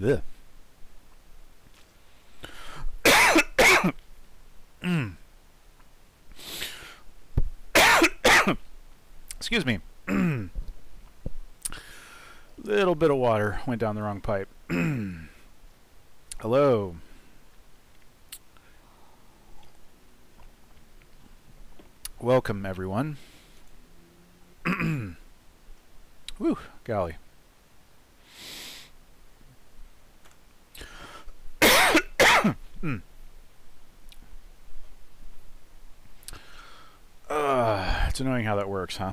Ugh. Excuse me. Little bit of water went down the wrong pipe. Hello. Welcome, everyone. Whew, golly. It's annoying how that works, huh?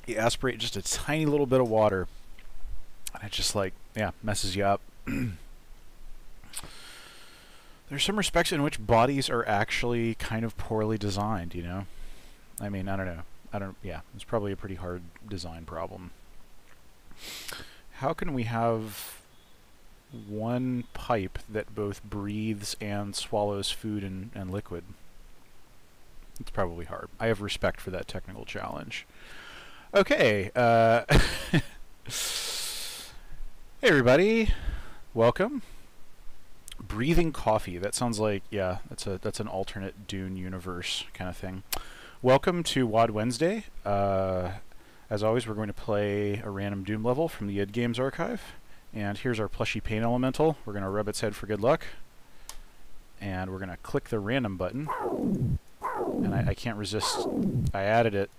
You aspirate just a tiny little bit of water, and it just, like, yeah, messes you up. There's some respects in which bodies are actually kind of poorly designed, you know? I mean, I don't know. Yeah, it's probably a pretty hard design problem. How can we have one pipe that both breathes and swallows food and liquid? It's probably hard. I have respect for that technical challenge. Okay, hey everybody, welcome. Breathing coffee, that sounds like, yeah, that's an alternate Dune universe kind of thing. Welcome to WAD Wednesday. As always, we're going to play a random Doom level from the id Games archive. And here's our plushy paint elemental. We're going to rub its head for good luck. And we're going to click the random button. And I can't resist. I added it.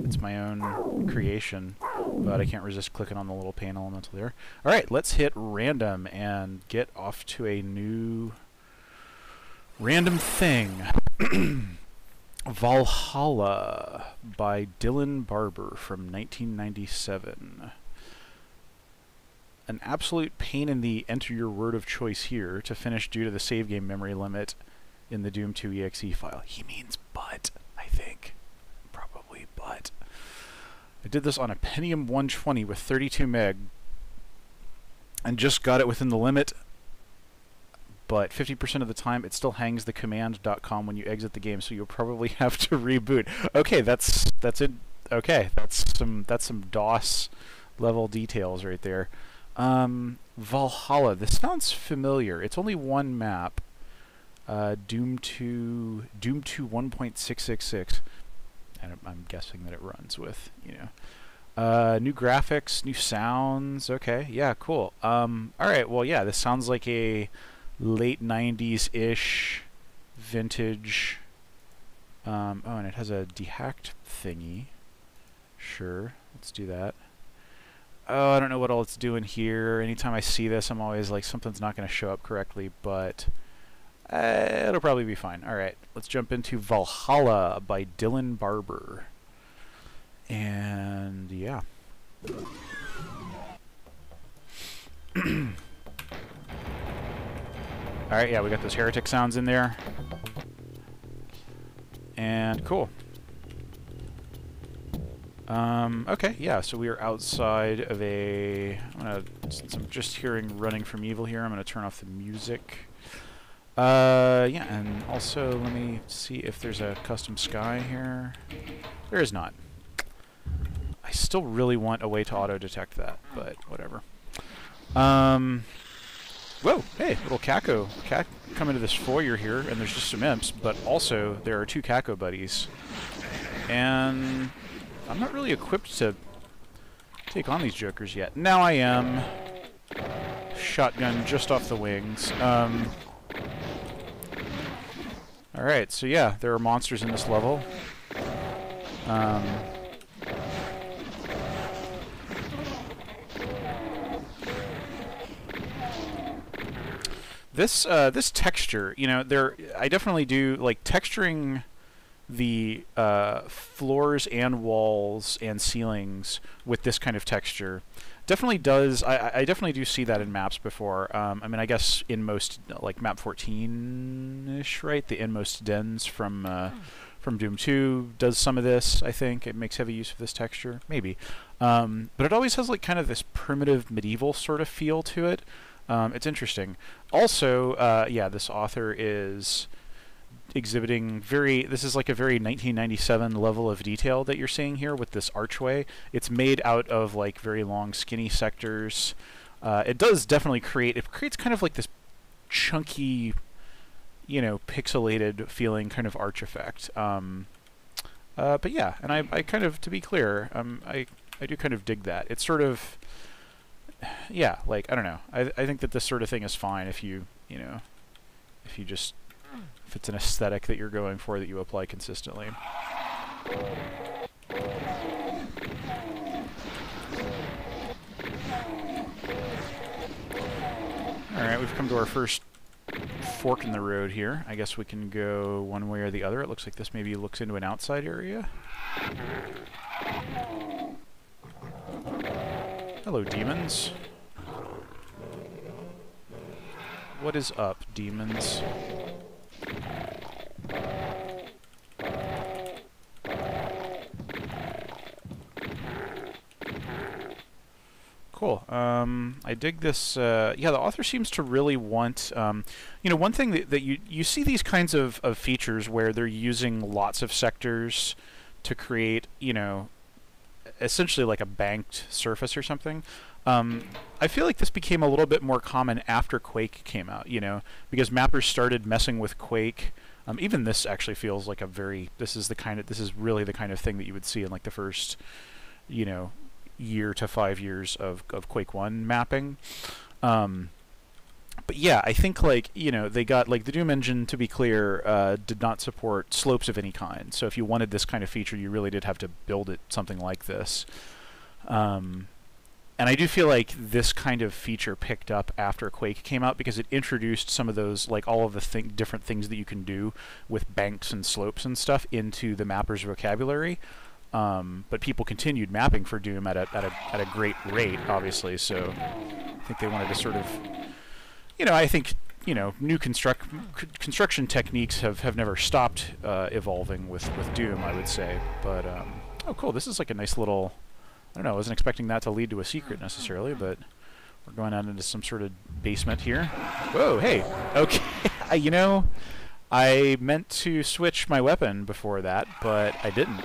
It's my own creation. But I can't resist clicking on the little paint elemental there. Alright, let's hit random and get off to a new random thing. Valhalla by Barber from 1997. An absolute pain in the enter your word of choice here to finish due to the save game memory limit in the Doom 2 exe file. He means but, I think. Probably but. I did this on a Pentium 120 with 32 meg and just got it within the limit, but 50% of the time it still hangs the command.com when you exit the game, so you'll probably have to reboot. Okay, that's it. Okay, that's some DOS level details right there. Valhalla. This sounds familiar. It's only one map. Doom 2 1.666. And I'm guessing that it runs with, you know, new graphics, new sounds. Okay, yeah, cool. All right, well, yeah, this sounds like a late 90s-ish vintage. Oh, and it has a dehacked thingy. Sure, let's do that. Oh, I don't know what all it's doing here. Anytime I see this, I'm always like, something's not going to show up correctly, but it'll probably be fine. All right, let's jump into Valhalla by Barber. And yeah. Alright, yeah, we got those heretic sounds in there. And cool. Okay, yeah, so we are outside of a... since I'm just hearing Running from Evil here, I'm going to turn off the music. Yeah, and also let me see if there's a custom sky here. There is not. I still really want a way to auto-detect that, but whatever. Whoa, hey, little Caco. Cat come into this foyer here, and there's just some imps, but also there are two Caco buddies. And I'm not really equipped to take on these jokers yet. Now I am. Shotgun just off the wings. Alright, so yeah, there are monsters in this level. This texture, you know, I definitely do like texturing the floors and walls and ceilings with this kind of texture. Definitely does. I definitely do see that in maps before. I mean, I guess in most, like map 14-ish, right? The inmost dens from Doom 2 does some of this. I think it makes heavy use of this texture, maybe. But it always has like kind of this primitive medieval sort of feel to it. It's interesting. Also, yeah, this author is exhibiting this is like a very 1997 level of detail that you're seeing here with this archway. It's made out of like very long skinny sectors. It does definitely creates kind of like this chunky, you know, pixelated feeling kind of arch effect. But yeah, and I kind of, to be clear, I do kind of dig that. It's sort of, yeah, like, I don't know. I think that this sort of thing is fine if you know, if it's an aesthetic that you're going for that you apply consistently. Alright, we've come to our first fork in the road here. I guess we can go one way or the other. It looks like this maybe looks into an outside area. Hello, demons. What is up, demons? Cool. I dig this. Yeah, the author seems to really want. You know, one thing that you see these kinds of features where they're using lots of sectors to create, you know, essentially like a banked surface or something. I feel like this became a little bit more common after Quake came out. You know, because mappers started messing with Quake. Even this actually feels like a very. This is really the kind of thing that you would see in like the first, you know, year to 5 years of Quake 1 mapping. But yeah, I think, like, you know, they got, like, the Doom engine, to be clear, did not support slopes of any kind. So if you wanted this kind of feature, you really did have to build it something like this. And I do feel like this kind of feature picked up after Quake came out because it introduced some of those, like, all of the different things that you can do with banks and slopes and stuff into the mapper's vocabulary. But people continued mapping for Doom at a great rate, obviously. So I think they wanted to sort of, you know, I think, you know, new construction techniques have never stopped evolving with Doom, I would say. But oh, cool! This is like a nice little. I don't know. I wasn't expecting that to lead to a secret necessarily, but we're going out into some sort of basement here. Whoa! Hey. Okay. You know, I meant to switch my weapon before that, but I didn't.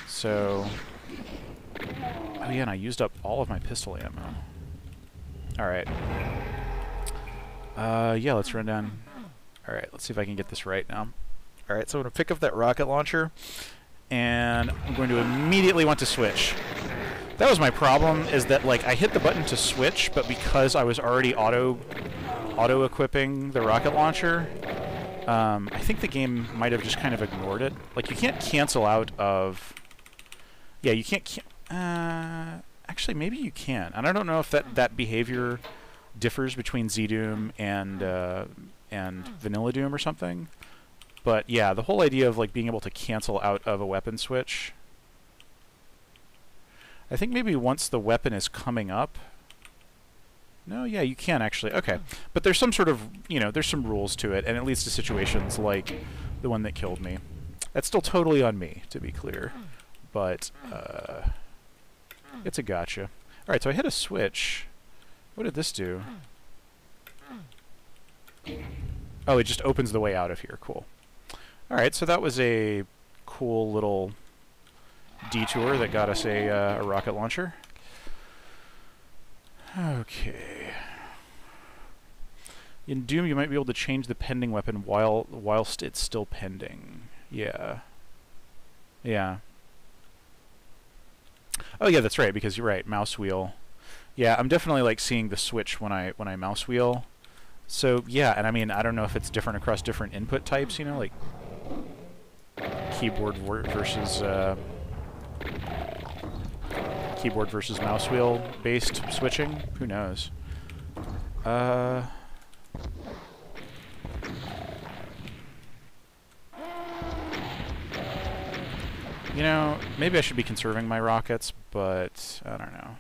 So, oh yeah, and I used up all of my pistol ammo. Alright. Yeah, let's run down. Alright, let's see if I can get this right now. Alright, so I'm going to pick up that rocket launcher, and I'm going to immediately want to switch. That was my problem, is that, like, I hit the button to switch, but because I was already auto-equipping the rocket launcher, I think the game might have just kind of ignored it. Like, you can't cancel out of... Yeah, you can't... actually, maybe you can. And I don't know if that behavior differs between Z-Doom and Vanilla Doom or something. But, yeah, the whole idea of, like, being able to cancel out of a weapon switch... I think maybe once the weapon is coming up... No, yeah, you can actually. Okay. But there's some sort of, you know, there's some rules to it, and it leads to situations like the one that killed me. That's still totally on me, to be clear. But, it's a gotcha. Alright, so I hit a switch. What did this do? Oh, it just opens the way out of here. Cool. Alright, so that was a cool little detour that got us a rocket launcher. Okay. In Doom, you might be able to change the pending weapon whilst it's still pending. Yeah. Yeah. Oh yeah, that's right, because you're right, mouse wheel. Yeah, I'm definitely like seeing the switch when I mouse wheel. So yeah, and I mean, I don't know if it's different across different input types, you know, like keyboard versus mouse wheel based switching. Who knows? You know, maybe I should be conserving my rockets, but I don't know.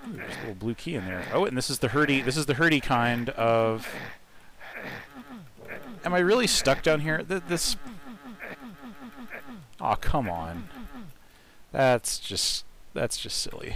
Ooh, there's a little blue key in there. Oh, and this is the hurdy. This is the hurdy kind of. Am I really stuck down here? This. Aw, come on. That's just silly.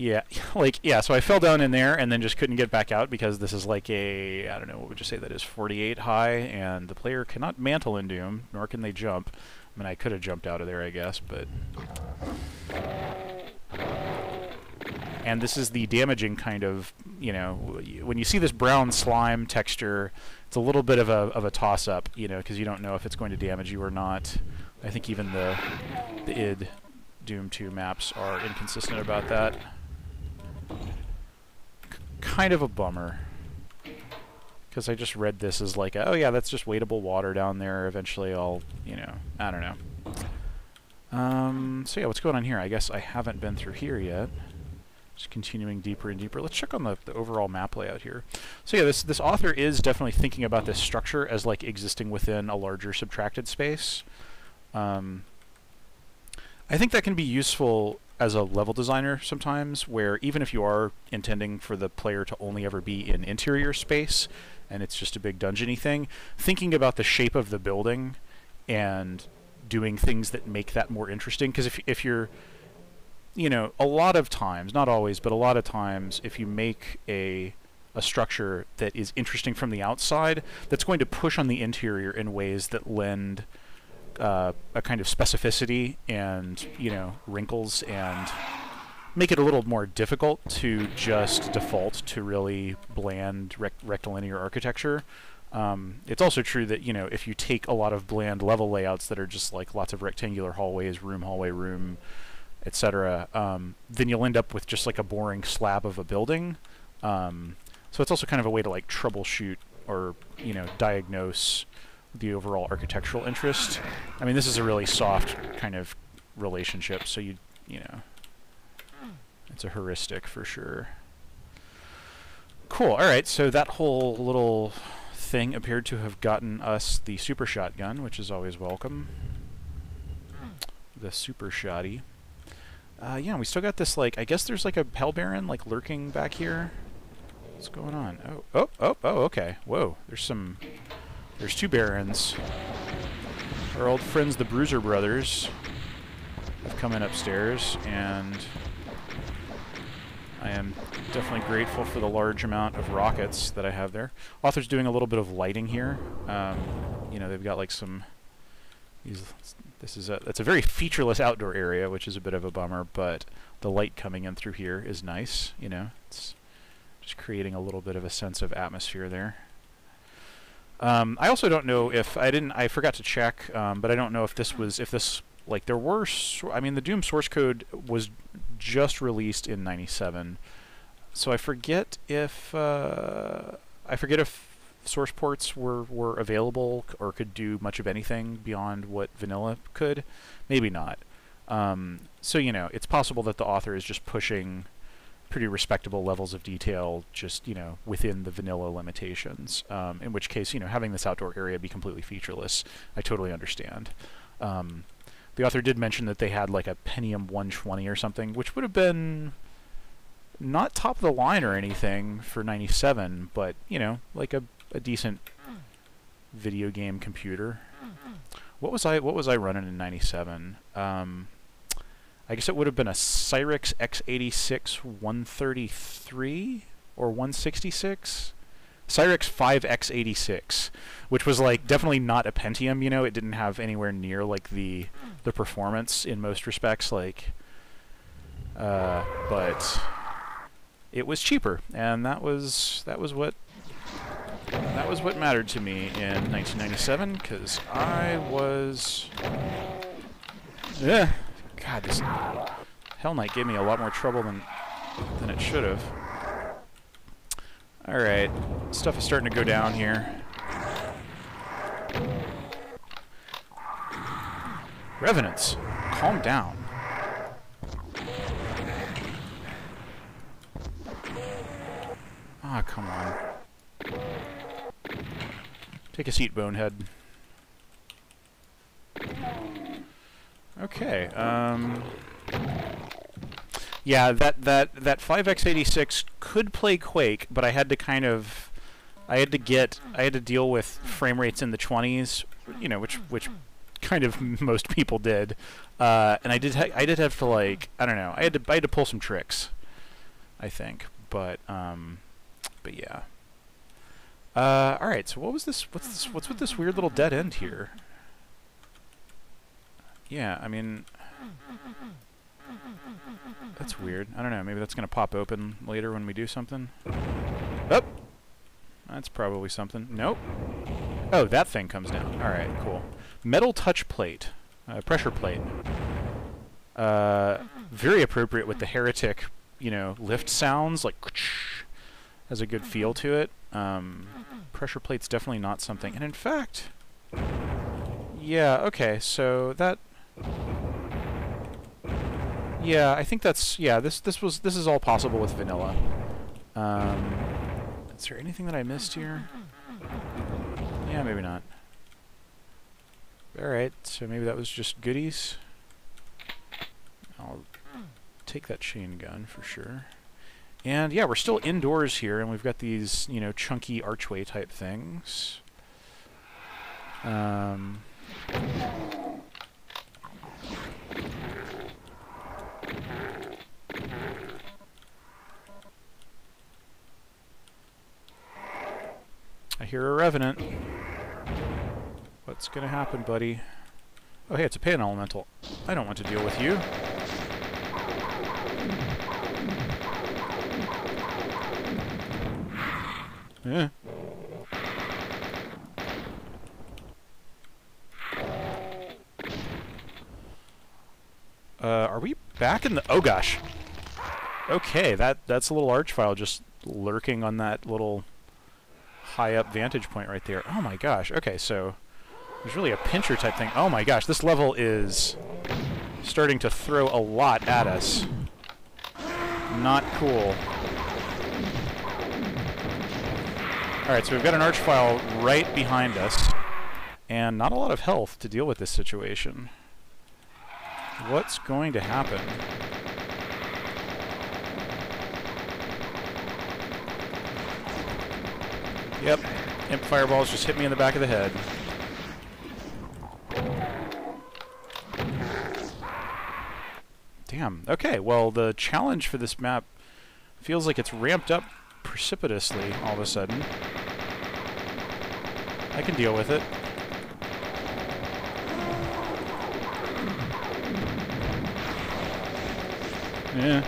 Yeah, like, yeah, so I fell down in there and then just couldn't get back out because this is like a, I don't know, what would you say that is, 48 high, and the player cannot mantle in Doom, nor can they jump. I mean, I could have jumped out of there, I guess, but... And this is the damaging kind of, you know, when you see this brown slime texture, it's a little bit of a toss-up, you know, because you don't know if it's going to damage you or not. I think even the id Doom 2 maps are inconsistent about that. Kind of a bummer, because I just read this as like, oh yeah, that's just wadeable water down there. Eventually I'll, you know, I don't know. So yeah, what's going on here? I guess I haven't been through here yet. Just continuing deeper and deeper. Let's check on the overall map layout here. So yeah, this author is definitely thinking about this structure as like existing within a larger subtracted space. I think that can be useful as a level designer sometimes, where even if you are intending for the player to only ever be in interior space, and it's just a big dungeony thing, thinking about the shape of the building and doing things that make that more interesting. Because if you're, you know, a lot of times, not always, but a lot of times, if you make a structure that is interesting from the outside, that's going to push on the interior in ways that lend a kind of specificity and, you know, wrinkles, and make it a little more difficult to just default to really bland rectilinear architecture. It's also true that, you know, if you take a lot of bland level layouts that are just like lots of rectangular hallways, room, hallway, room, etc., then you'll end up with just like a boring slab of a building. So it's also kind of a way to like troubleshoot or, you know, diagnose the overall architectural interest. I mean, this is a really soft kind of relationship, so you know, it's a heuristic for sure. Cool. All right, so that whole little thing appeared to have gotten us the super shotgun, which is always welcome. The super shotty. Yeah, we still got this, like, I guess there's like a Hell Baron like lurking back here. What's going on? Oh, okay. Whoa, there's two Barons. Our old friends, the Bruiser Brothers, have come in upstairs, and I am definitely grateful for the large amount of rockets that I have there. Author's doing a little bit of lighting here. You know, they've got like some... That's a very featureless outdoor area, which is a bit of a bummer, but the light coming in through here is nice, you know. It's just creating a little bit of a sense of atmosphere there. I also don't know if I forgot to check, but I don't know if this like there were, I mean, the Doom source code was just released in '97, so I forget if source ports were available or could do much of anything beyond what vanilla could. Maybe not. So, you know, it's possible that the author is just pushing pretty respectable levels of detail just, you know, within the vanilla limitations, in which case, you know, having this outdoor area be completely featureless, I totally understand. The author did mention that they had like a Pentium 120 or something, which would have been not top of the line or anything for '97, but, you know, like a decent video game computer. What was I running in '97? I guess it would have been a Cyrix x86 133 or 166. Cyrix 5x86, which was like definitely not a Pentium, you know. It didn't have anywhere near like the performance in most respects, like but it was cheaper, and that was what mattered to me in 1997, because I was God, this Hell Knight gave me a lot more trouble than it should have. Alright, stuff is starting to go down here. Revenants, calm down. Ah, come on. Take a seat, Bonehead. Okay, yeah, that 5x86 could play Quake, but I had to deal with frame rates in the 20s, you know, which kind of most people did, and I did have to, like, I don't know, I had to pull some tricks. I think. But yeah. All right. So what was this? What's with this weird little dead end here? Yeah, I mean, that's weird. I don't know. Maybe that's gonna pop open later when we do something. Oh, that's probably something. Nope. Oh, that thing comes down. All right, cool. Metal touch plate, pressure plate. Very appropriate with the heretic, you know, lift sounds, like has a good feel to it. Pressure plate's definitely not something. And in fact, yeah, okay, so that, yeah, I think that's, yeah, this is all possible with vanilla. Is there anything that I missed here? Yeah, maybe not. Alright, so maybe that was just goodies. I'll take that chain gun for sure. And yeah, we're still indoors here, and we've got these, you know, chunky archway type things. I hear a revenant. What's gonna happen, buddy? Oh, hey, it's a pan elemental. I don't want to deal with you. Yeah. Are we back in the... Oh, gosh. Okay, that's a little archvile just lurking on that little high-up vantage point right there. Oh, my gosh. Okay, so there's really a pincher type thing. Oh, my gosh. This level is starting to throw a lot at us. Not cool. Alright, so we've got an archvile right behind us, and not a lot of health to deal with this situation. What's going to happen? Yep, imp fireballs just hit me in the back of the head. Damn, okay, well the challenge for this map feels like it's ramped up precipitously all of a sudden. I can deal with it. Yeah.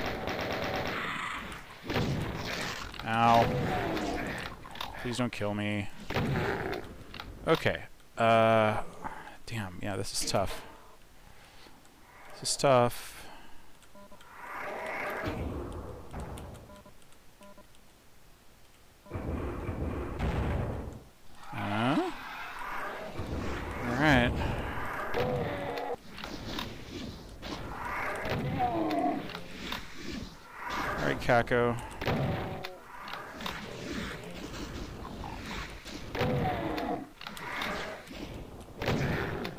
Ow. Please don't kill me. Okay. Damn, yeah, this is tough. This is tough. Alright. Alright, Kako.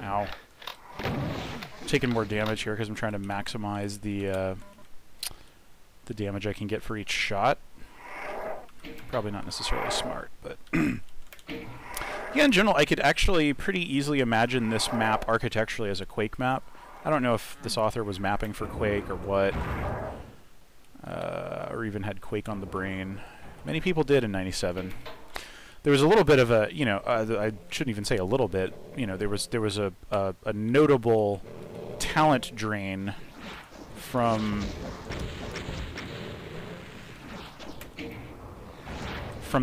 Ow. Taking more damage here because I'm trying to maximize the damage I can get for each shot. Probably not necessarily smart, but... Yeah, in general, I could actually pretty easily imagine this map architecturally as a Quake map. I don't know if this author was mapping for Quake or what, or even had Quake on the brain. Many people did in '97. There was a little bit of a, you know, I shouldn't even say a little bit, you know, there was a notable talent drain from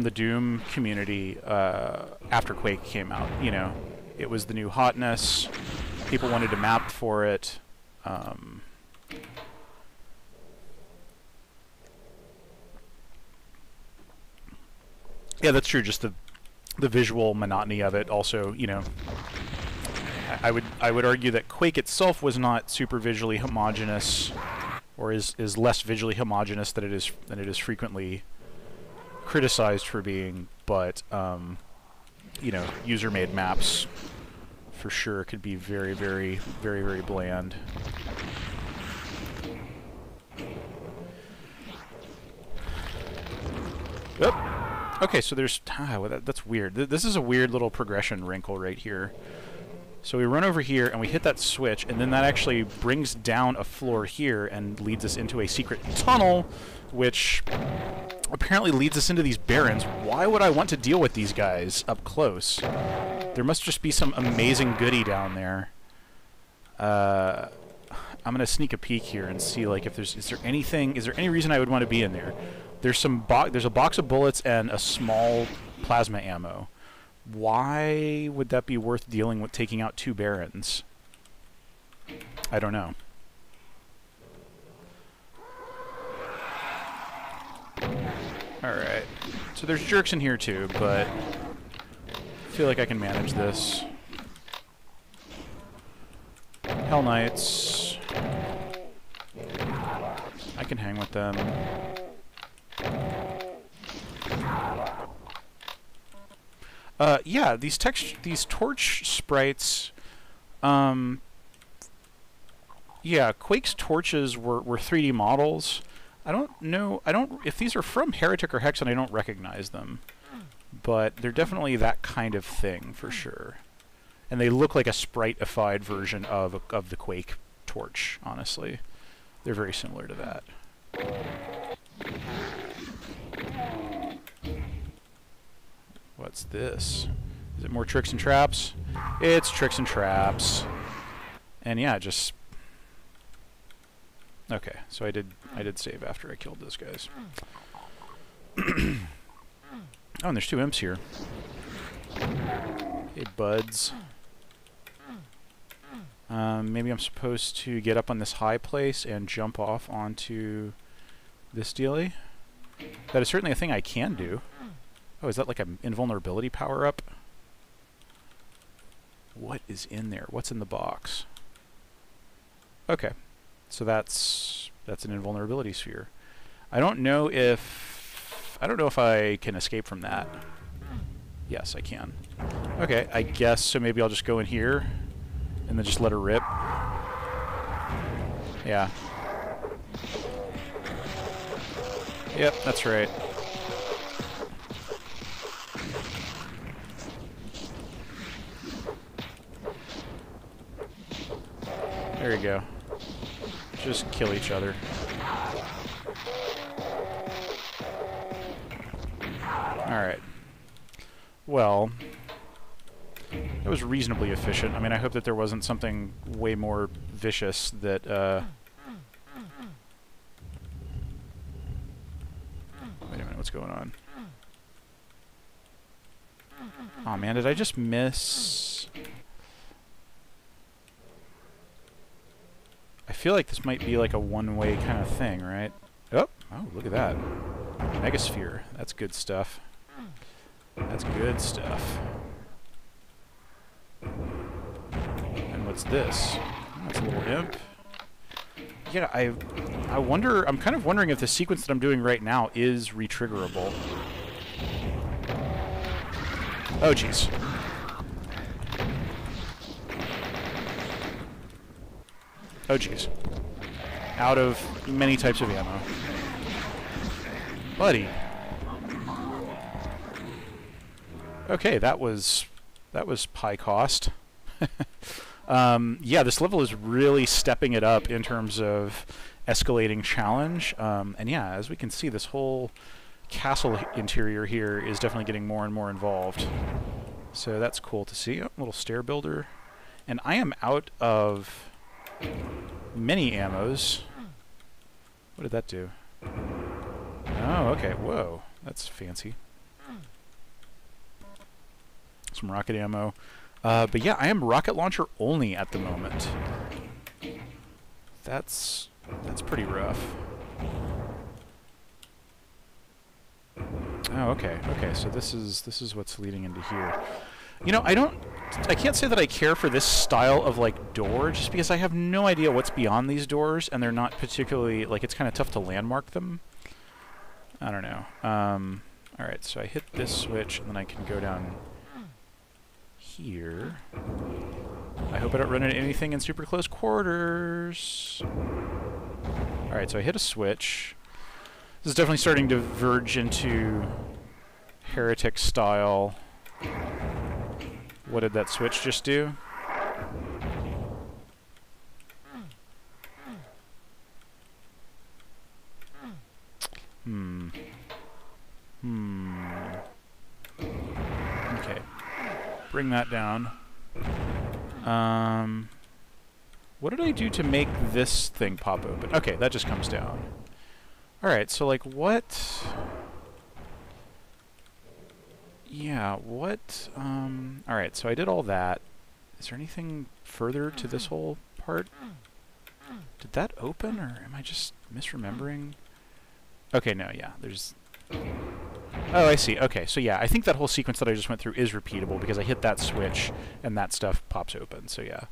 the Doom community after Quake came out. You know, it was the new hotness. People wanted to map for it. Yeah, that's true. Just the visual monotony of it. Also, you know, I would argue that Quake itself was not super visually homogeneous, or is less visually homogeneous than it is frequently criticized for being, but you know, user-made maps for sure could be very, very, very, very bland. Oh. Okay, so there's well, that's weird. This is a weird little progression wrinkle right here. So we run over here and we hit that switch, and then that actually brings down a floor here and leads us into a secret tunnel, which apparently leads us into these barrens. Why would I want to deal with these guys up close? There must just be some amazing goodie down there. I'm gonna sneak a peek here and see, like, if is there any reason I would want to be in there? There's a box of bullets and a small plasma ammo. Why would that be worth dealing with taking out 2 barrens? I don't know. Alright. So there's jerks in here too, but I feel like I can manage this. Hell Knights. I can hang with them. Yeah, these torch sprites, yeah, Quake's torches were 3D models. I don't know, if these are from Heretic or Hexen, I don't recognize them. But they're definitely that kind of thing, for sure. And they look like a sprite-ified version of the Quake torch, honestly. They're very similar to that. What's this? Is it more tricks and traps? It's tricks and traps. And yeah, just... Okay, so I did save after I killed those guys. Oh, and there's 2 imps here. Hey, buds. Maybe I'm supposed to get up on this high place and jump off onto this dealie? That is certainly a thing I can do. Oh, is that like an invulnerability power-up? What is in there? What's in the box? Okay. So that's an invulnerability sphere. I don't know if I can escape from that. Yes, I can. Okay, I guess so maybe I'll just go in here and then just let her rip. Yeah. Yep, that's right. There you go. Just kill each other. Alright. Well, that was reasonably efficient. I mean, I hope that there wasn't something way more vicious that, Wait a minute, what's going on? Aw, man, did I just miss... I feel like this might be like a one-way kind of thing, right? Oh, look at that. Megasphere. That's good stuff. That's good stuff. And what's this? Oh, that's a little imp. Yeah, I wonder... I'm kind of wondering if the sequence that I'm doing right now is re-triggerable. Oh, jeez. Oh, jeez. Out of many types of ammo. Buddy. Okay, that was high cost. Yeah, this level is really stepping it up in terms of escalating challenge. And yeah, as we can see, this whole castle interior here is definitely getting more and more involved. So that's cool to see. Oh, little stair builder. And I am out of many ammos. What did that do? Oh, okay. Whoa. That's fancy. Some rocket ammo. But yeah, I am rocket launcher only at the moment. That's pretty rough. Oh, okay. Okay, so this is what's leading into here. You know, I can't say that I care for this style of, like, door, just because I have no idea what's beyond these doors, and they're not particularly, like, it's kind of tough to landmark them. I don't know. Alright, so I hit this switch, and then I can go down here. I hope I don't run into anything in super close quarters. Alright, so I hit a switch. This is definitely starting to verge into heretic style. What did that switch just do? bring that down. What did I do to make this thing pop open? Okay, that just comes down. Alright, so like what... Yeah, what... Alright, so I did all that. Is there anything further to this whole part? Did that open, or am I just misremembering? Okay, no, yeah, there's... Oh, I see. Okay, so yeah, I think that whole sequence that I just went through is repeatable because I hit that switch and that stuff pops open, so yeah.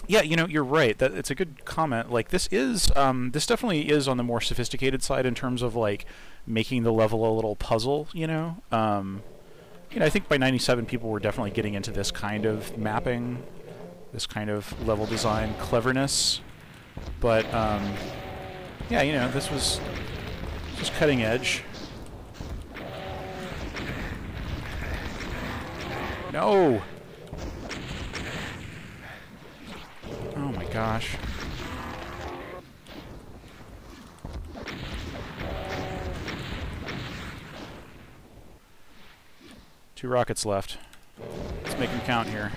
Yeah, you know, you're right. That it's a good comment. Like, this is, this definitely is on the more sophisticated side in terms of, like, making the level a little puzzle, you know? You know, I think by 97 people were definitely getting into this kind of mapping, this kind of level design cleverness. But, yeah, you know, this was just cutting edge. No! Oh my gosh. Two rockets left. Let's make them count here.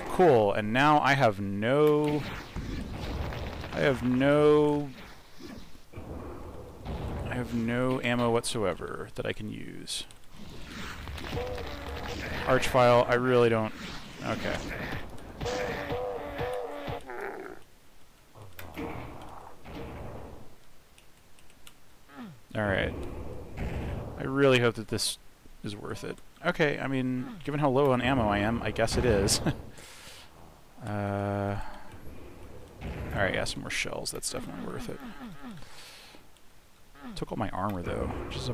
Cool, and now I have no ammo whatsoever that I can use. Archvile, I really don't... Okay. Alright. I really hope that this is worth it. Okay, I mean, given how low on ammo I am, I guess it is. Alright, yeah, some more shells. That's definitely worth it. Took all my armor, though, which is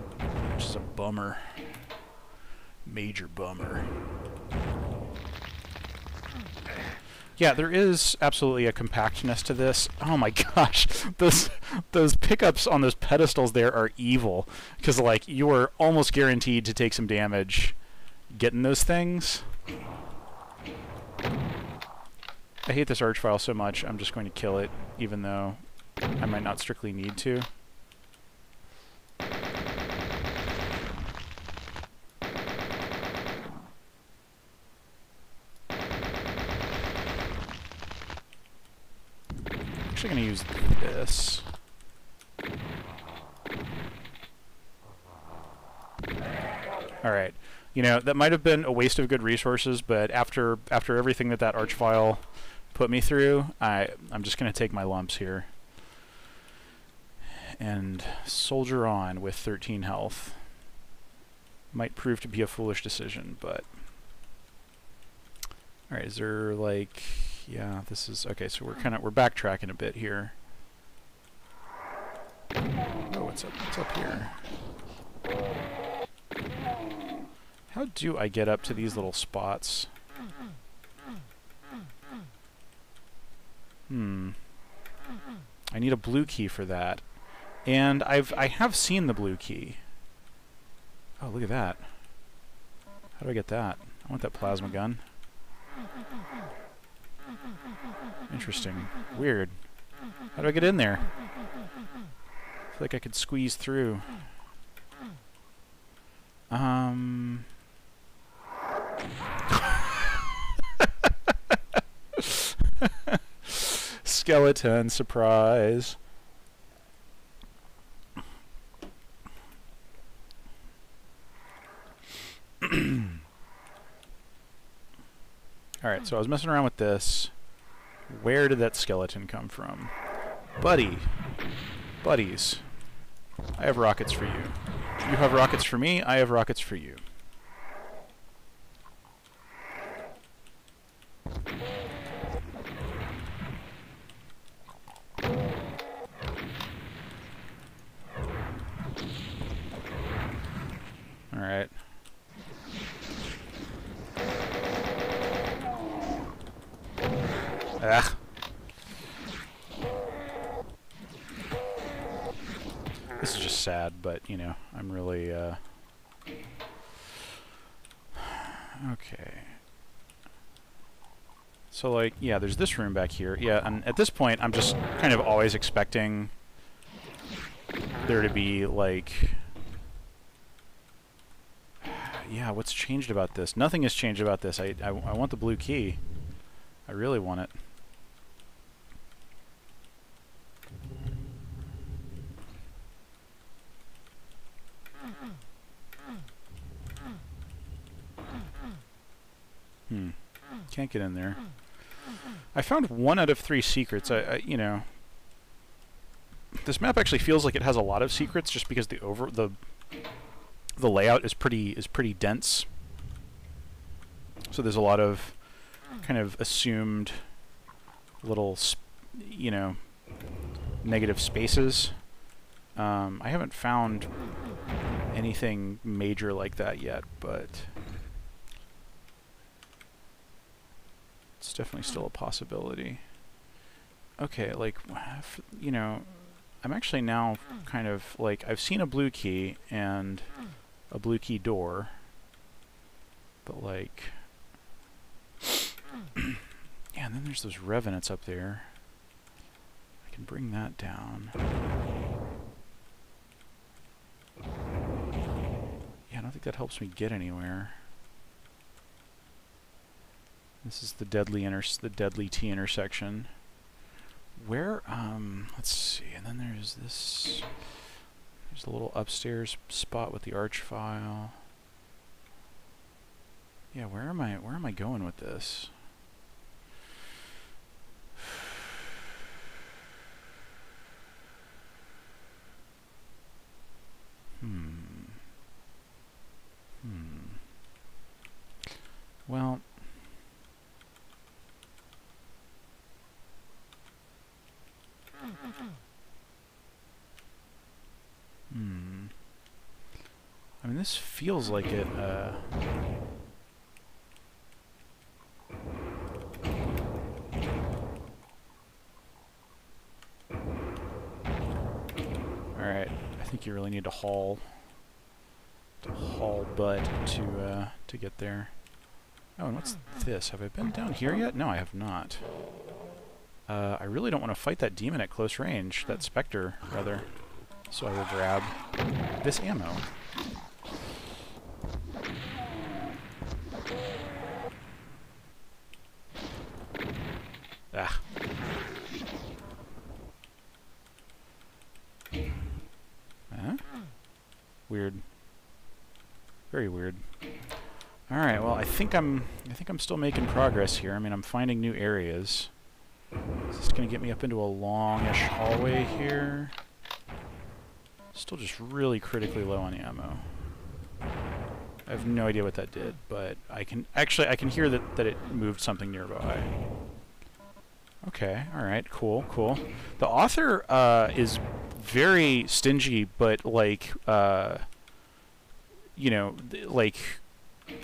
a bummer. Major bummer. Yeah, there is absolutely a compactness to this. Oh my gosh, those pickups on those pedestals there are evil, because like you are almost guaranteed to take some damage getting those things. I hate this archvile so much. I'm just going to kill it, even though I might not strictly need to. I'm going to use this. Alright. You know, that might have been a waste of good resources, but after everything that archvile put me through, I'm just going to take my lumps here. And soldier on with 13 health. Might prove to be a foolish decision, but... Alright, is there, like... Yeah, this is... Okay, so we're backtracking a bit here. Oh, what's up here? How do I get up to these little spots? I need a blue key for that. And I have seen the blue key. Oh, look at that. How do I get that? I want that plasma gun. Interesting. Weird. How do I get in there? I feel like I could squeeze through. Skeleton surprise. Alright, so I was messing around with this. Where did that skeleton come from? Buddy. Buddies. I have rockets for you. You have rockets for me, I have rockets for you. Alright. Ah. This is just sad, but, you know, I'm really, Okay. So, like, yeah, there's this room back here. Yeah, and at this point, I'm just kind of always expecting there to be, like, Yeah, what's changed about this? Nothing has changed about this. I want the blue key. I really want it. Can't get in there. I found 1 out of 3 secrets. You know, this map actually feels like it has a lot of secrets, just because the layout is pretty dense. So there's a lot of kind of assumed little, you know, negative spaces. I haven't found anything major like that yet, but it's definitely still a possibility. Okay, like, you know, I'm actually now kind of, like, I've seen a blue key and a blue key door, but, like, yeah, and then there's those revenants up there. I can bring that down. Yeah, I don't think that helps me get anywhere. This is the deadly T intersection. Where, let's see, and then there's this, there's a little upstairs spot with the arch file. Yeah, where am I going with this? Well, I mean, this feels like it, Alright, I think you really need to haul butt to get there. Oh, and what's this? Have I been down here yet? No, I have not. I really don't want to fight that demon at close range, that specter, rather. So I will grab this ammo. Ah. Huh? Weird. Very weird. All right. Well, I think I'm still making progress here. I mean, I'm finding new areas. Is this going to get me up into a longish hallway here? Still just really critically low on ammo. I have no idea what that did, but I can hear that it moved something nearby. Okay, all right, cool. The author is very stingy, but like you know, like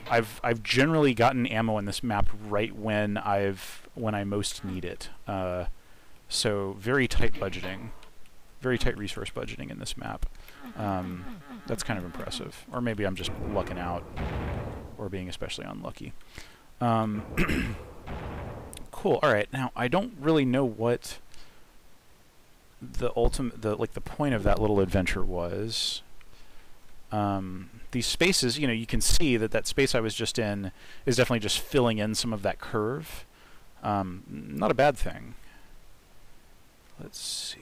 I've generally gotten ammo in this map right when I most need it. So very tight budgeting, very tight resource budgeting in this map. That's kind of impressive. Or maybe I'm just lucking out, or being especially unlucky. Cool. All right. Now I don't really know what the point of that little adventure was. These spaces, you know, you can see that space I was just in is definitely just filling in some of that curve. Not a bad thing. Let's see.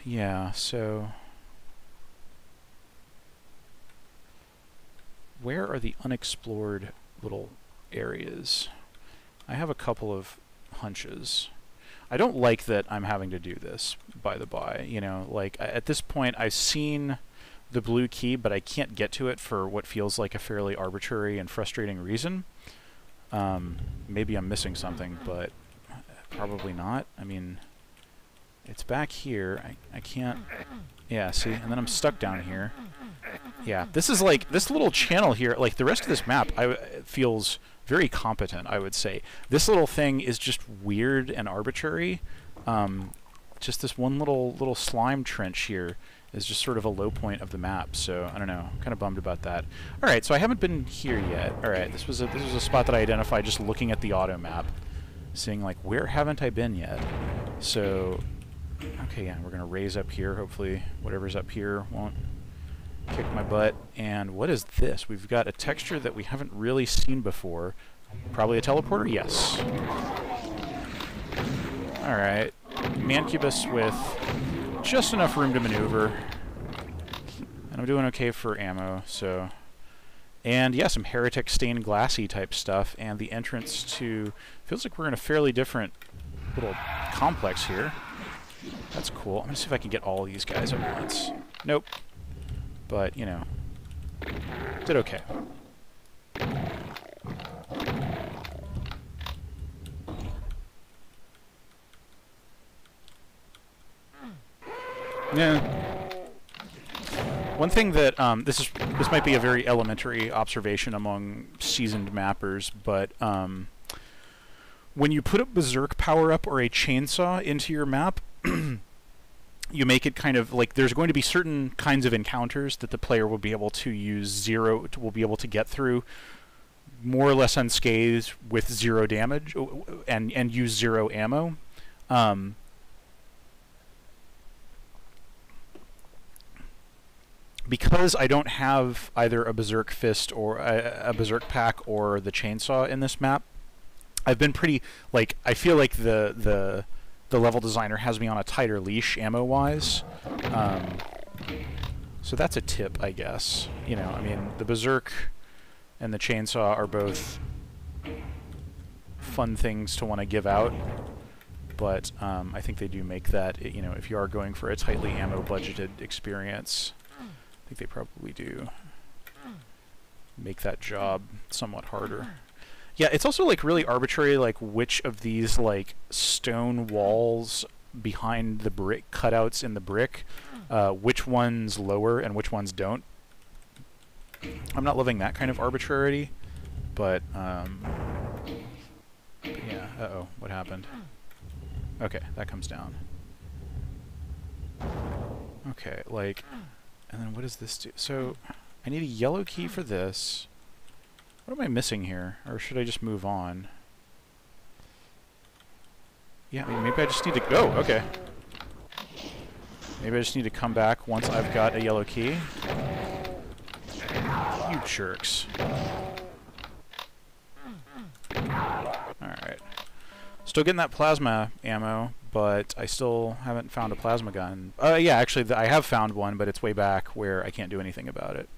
Yeah, so where are the unexplored little areas? I have a couple of hunches. I don't like that I'm having to do this, by the by. You know, like, at this point, I've seen the blue key, but I can't get to it for what feels like a fairly arbitrary and frustrating reason. Maybe I'm missing something, but probably not. I mean, it's back here. I can't... Yeah, see? And then I'm stuck down here. Yeah, this is like... This little channel here, like, the rest of this map feels very competent, I would say. This little thing is just weird and arbitrary. Just this one little slime trench here is just sort of a low point of the map, so I don't know. I'm kind of bummed about that. All right, so I haven't been here yet. All right, this was a spot that I identified just looking at the auto map, seeing like, where haven't I been yet? So, okay, yeah, we're gonna raise up here. Hopefully, whatever's up here won't kick my butt. And what is this? We've got a texture that we haven't really seen before. Probably a teleporter? Yes. Alright. Mancubus with just enough room to maneuver. And I'm doing okay for ammo, so... And yeah, some Heretic Stained Glassy type stuff, and the entrance to... Feels like we're in a fairly different little complex here. That's cool. I'm gonna see if I can get all of these guys at once. Nope. But, you know, did okay. Yeah. One thing that this might be a very elementary observation among seasoned mappers, but when you put a berserk power up or a chainsaw into your map, you make it kind of like there's going to be certain kinds of encounters that the player will be able to use will be able to get through more or less unscathed with 0 damage and use 0 ammo. Because I don't have either a Berserk Fist or a Berserk Pack or the Chainsaw in this map, I've been pretty, like, I feel like the level designer has me on a tighter leash ammo-wise. So that's a tip, I guess. You know, I mean, the Berserk and the Chainsaw are both fun things to want to give out, but I think they do make that, you know, if you are going for a tightly ammo-budgeted experience, I think they probably do make that job somewhat harder. Yeah, it's also like really arbitrary, like which of these like stone walls behind the brick cutouts in the brick, which ones lower and which ones don't. I'm not loving that kind of arbitrarity, but yeah. Uh-oh, what happened? Okay, that comes down. Okay, like. And then what does this do? So, I need a yellow key for this. What am I missing here? Or should I just move on? Yeah, I mean, maybe I just need to... Oh, okay. Maybe I just need to come back once I've got a yellow key. You jerks. Alright. Still getting that plasma ammo, but I still haven't found a plasma gun. Yeah, actually, I have found one, but it's way back where I can't do anything about it.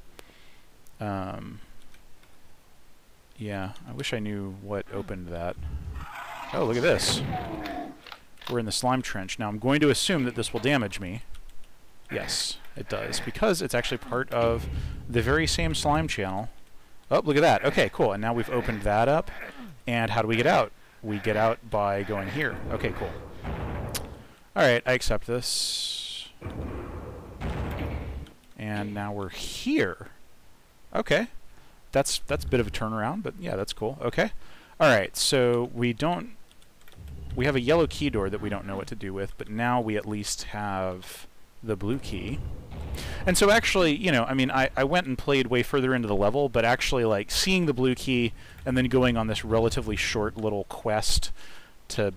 Yeah, I wish I knew what opened that. Oh, look at this. We're in the slime trench. Now, I'm going to assume that this will damage me. Yes, it does, because it's actually part of the very same slime channel. Oh, look at that. Okay, cool. And now we've opened that up. And how do we get out? We get out by going here. Okay, cool. Alright, I accept this. And now we're here. Okay. That's a bit of a turnaround, but yeah, that's cool. Okay. Alright, so we have a yellow key door that we don't know what to do with, but now we at least have the blue key. And so actually, you know, I mean, I went and played way further into the level, but actually, like, seeing the blue key and then going on this relatively short little quest to,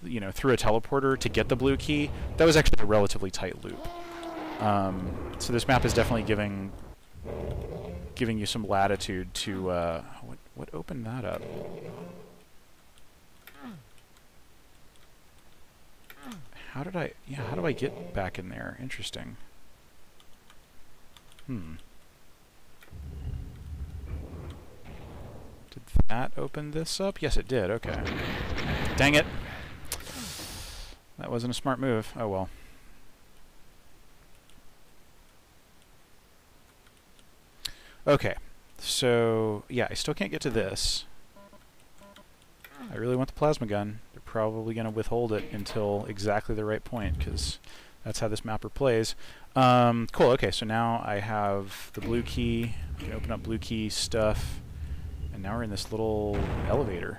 you know, through a teleporter to get the blue key, that was actually a relatively tight loop. So this map is definitely giving you some latitude to, what opened that up? How do I get back in there? Interesting. Did that open this up? Yes, it did. Okay. Dang it. That wasn't a smart move. Oh well. Okay. So, yeah, I still can't get to this. I really want the plasma gun. They're probably going to withhold it until exactly the right point, because that's how this mapper plays. Cool, okay, so now I have the blue key. I can open up blue key stuff. And now we're in this little elevator.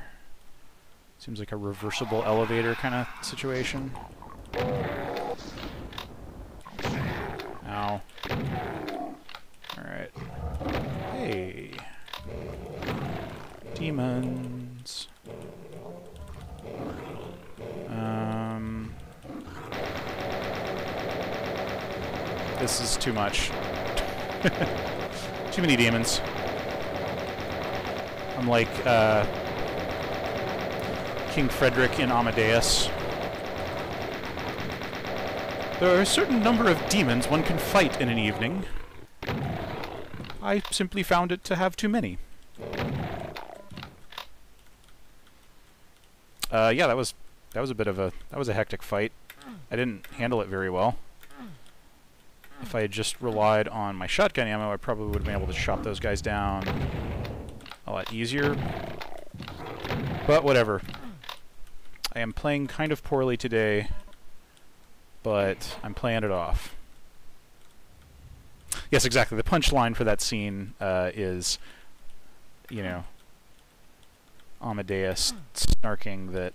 Seems like a reversible elevator kind of situation. Ow. Alright. Hey. Demons. this is too much. Too many demons. I'm like King Frederick in Amadeus. There are a certain number of demons one can fight in an evening. I simply found it to have too many. Yeah, that was a bit of a hectic fight. I didn't handle it very well. If I had just relied on my shotgun ammo, I probably would have been able to chop those guys down a lot easier. But whatever. I am playing kind of poorly today, but I'm playing it off. Yes, exactly. The punchline for that scene is, you know, Amadeus snarking that,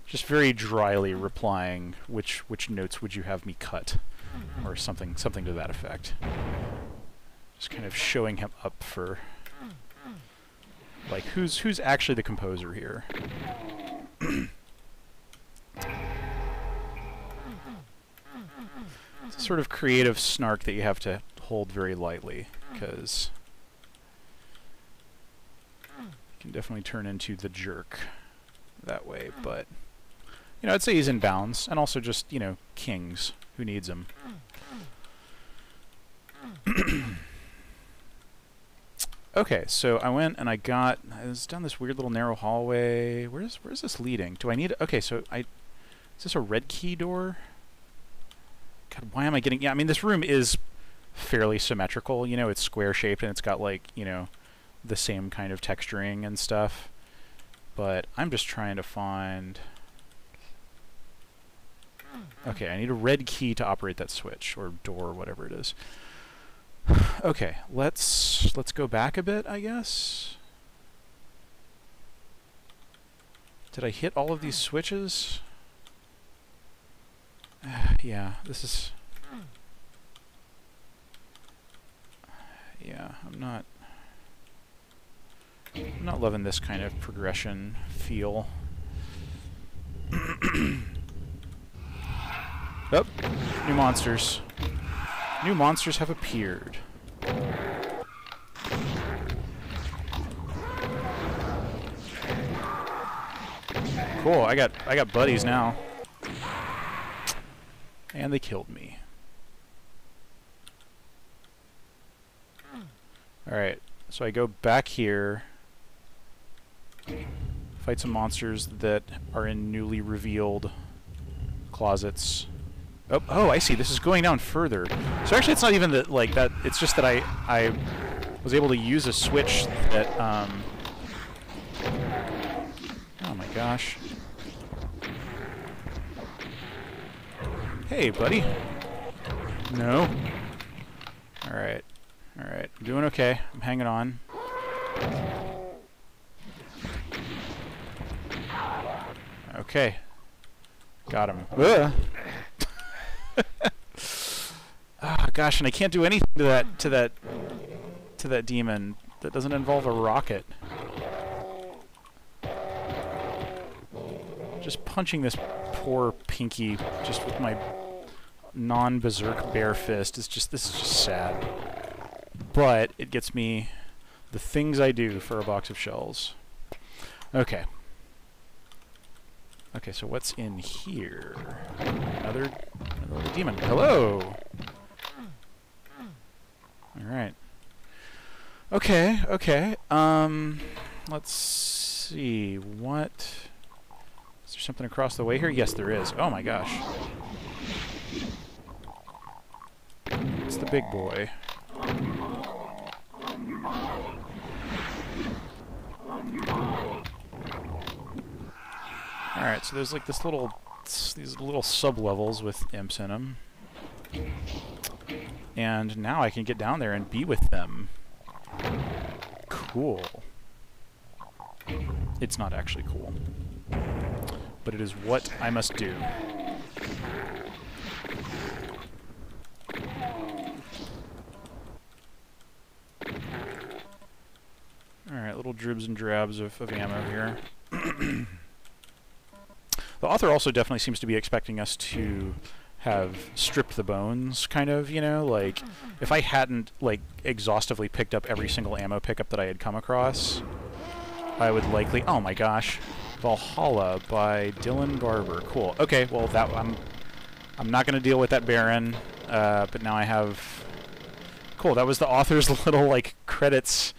just very dryly replying, which notes would you have me cut? Or something to that effect. Just kind of showing him up for, like, who's actually the composer here. It's a sort of creative snark that you have to hold very lightly, because you can definitely turn into the jerk that way, but, you know, I'd say he's in bounds, and also just, you know, kings. Who needs them? Okay, so I went and I was down this weird little narrow hallway. Where's this leading? Do I need... Okay, so is this a red key door? God, why am I getting... Yeah, I mean, this room is fairly symmetrical. You know, it's square-shaped and it's got, like, you know, the same kind of texturing and stuff. But I'm just trying to find... Okay, I need a red key to operate that switch, or door, or whatever it is. Okay, let's go back a bit, I guess. Did I hit all of these switches? Yeah, this is... Yeah, I'm not loving this kind of progression feel. Oh, new monsters. New monsters have appeared. Cool, I got buddies now. And they killed me. Alright, so I go back here, fight some monsters that are in newly revealed closets. Oh, I see. This is going down further. So actually, it's not even that, like, that. It's just that I was able to use a switch that, oh my gosh. Hey, buddy. No. Alright. Alright. I'm doing okay. I'm hanging on. Okay. Got him. Ah, gosh, and I can't do anything to that demon that doesn't involve a rocket. Just punching this poor pinky just with my non-berserk bare fist is just, this is just sad. But it gets me the things I do for a box of shells. Okay. Okay, so what's in here? Another demon. Hello! Alright. Okay, okay. Let's see. What... Is there something across the way here? Yes, there is. Oh my gosh. It's the big boy. Alright, so there's like these little sub-levels with imps in them. And now I can get down there and be with them. Cool. It's not actually cool. But it is what I must do. Alright, little dribs and drabs of ammo here. The author also definitely seems to be expecting us to have stripped the bones, kind of, you know? Like, if I hadn't, like, exhaustively picked up every single ammo pickup that I had come across, I would likely... Oh my gosh. Valhalla by Dylan Barber. Cool. Okay, well, that... I'm not going to deal with that Baron, but now I have... Cool, that was the author's little, like, credits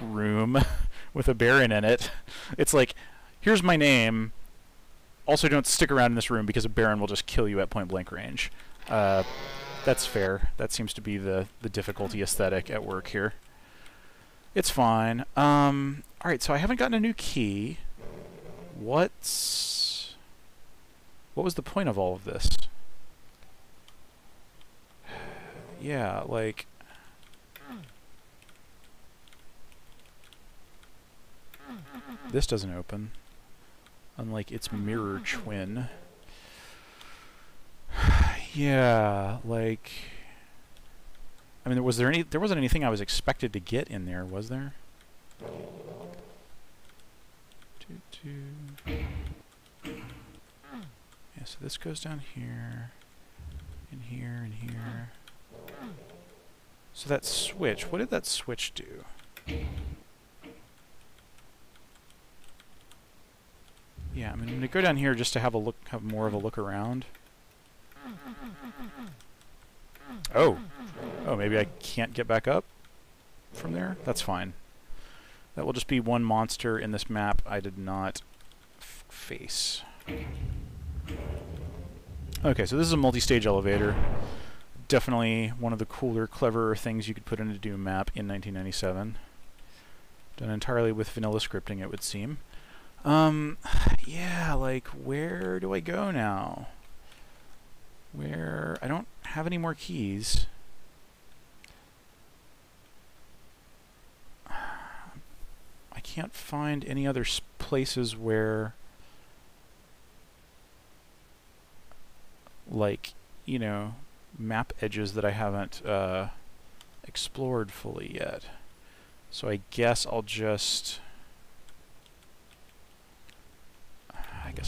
room with a Baron in it. It's like, here's my name... Also, don't stick around in this room because a Baron will just kill you at point-blank range. That's fair. That seems to be the difficulty aesthetic at work here. It's fine. Alright, so I haven't gotten a new key. What was the point of all of this? Yeah, like... This doesn't open. Unlike its mirror twin. Yeah, like... I mean, there wasn't anything I was expected to get in there, was there? Yeah, so this goes down here, and here, and here. So that switch, what did that switch do? Yeah, I'm going to go down here just to have a look, have more of a look around. Oh! Oh, maybe I can't get back up from there? That's fine. That will just be one monster in this map I did not face. Okay, so this is a multi-stage elevator. Definitely one of the cooler, cleverer things you could put in a Doom map in 1997. Done entirely with vanilla scripting, it would seem. Yeah, like, where do I go now? I don't have any more keys. I can't find any other places where, like, you know, map edges that I haven't explored fully yet. So I guess I'll just...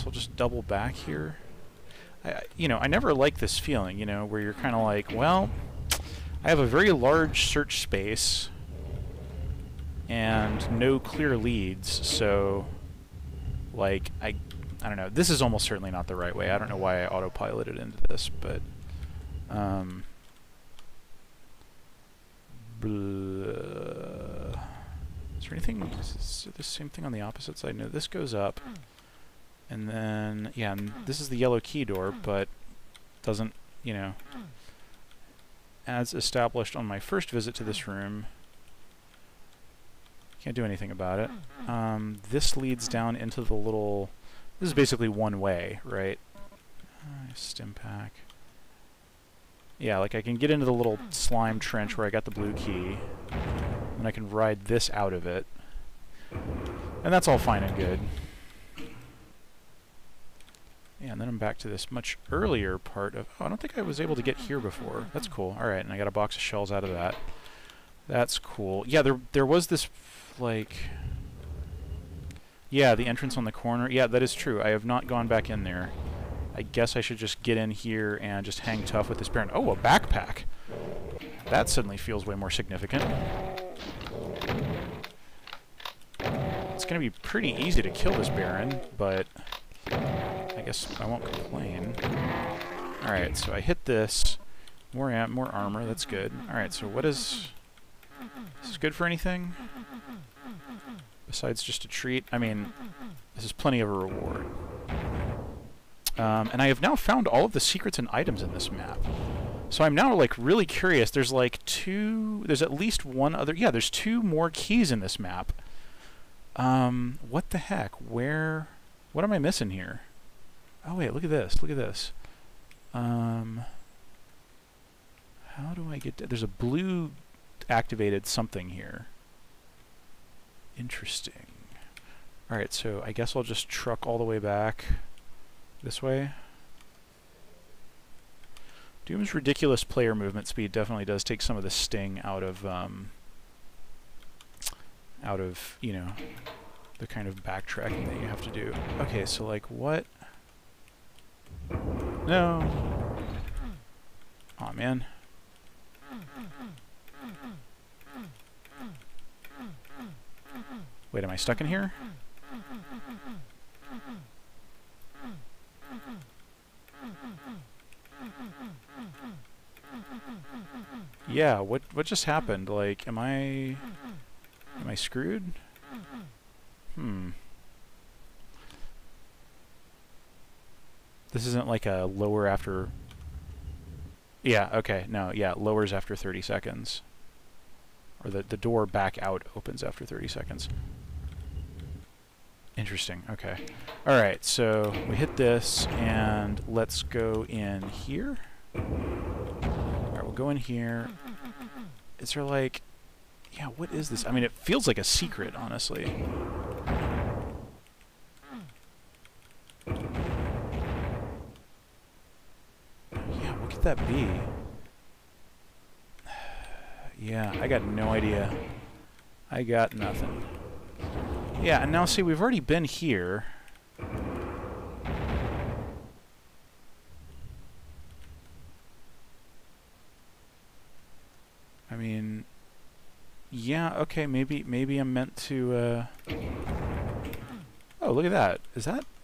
I'll just double back here. You know, I never like this feeling, you know, where you're kind of like, well, I have a very large search space and no clear leads, so, like, I don't know. This is almost certainly not the right way. I don't know why I autopiloted into this, but, is there anything, is there the same thing on the opposite side? No, this goes up. And then, yeah, and this is the yellow key door, but doesn't, you know, as established on my first visit to this room, can't do anything about it. This leads down into the little, this is basically one way, right? Stim pack. Yeah, like I can get into the little slime trench where I got the blue key, and I can ride this out of it. And that's all fine and good. Yeah, and then I'm back to this much earlier part of... Oh, I don't think I was able to get here before. That's cool. Alright, and I got a box of shells out of that. That's cool. Yeah, there was this, like... Yeah, the entrance on the corner. Yeah, that is true. I have not gone back in there. I guess I should just get in here and just hang tough with this Baron. Oh, a backpack! That suddenly feels way more significant. It's going to be pretty easy to kill this Baron, but... I guess I won't complain. Alright, so I hit this. More armor, that's good. Alright, so what is... Is this good for anything? Besides just a treat? I mean, this is plenty of a reward. And I have now found all of the secrets and items in this map. So I'm now, like, really curious. There's, like, there's at least one other... Yeah, there's 2 more keys in this map. What the heck? What am I missing here? Oh wait, look at this, look at this. How do I get... There's a blue activated something here. Interesting. Alright, so I guess I'll just truck all the way back this way. Doom's ridiculous player movement speed definitely does take some of the sting out of, you know, the kind of backtracking that you have to do. Okay, so like what? No. Aw, man. Wait, am I stuck in here? Yeah, what just happened? Like, am I screwed? This isn't like a lower after... Yeah, okay, no, yeah, lowers after 30 seconds. Or the door back out opens after 30 seconds. Interesting, okay. Alright, so we hit this, and let's go in here. Alright, we'll go in here. Is there like... Yeah, what is this? I mean, it feels like a secret, honestly. Yeah, what could that be? Yeah, I got no idea. I got nothing. Yeah, and now see, we've already been here. I mean... Yeah, okay, maybe I'm meant to, Oh, look at that.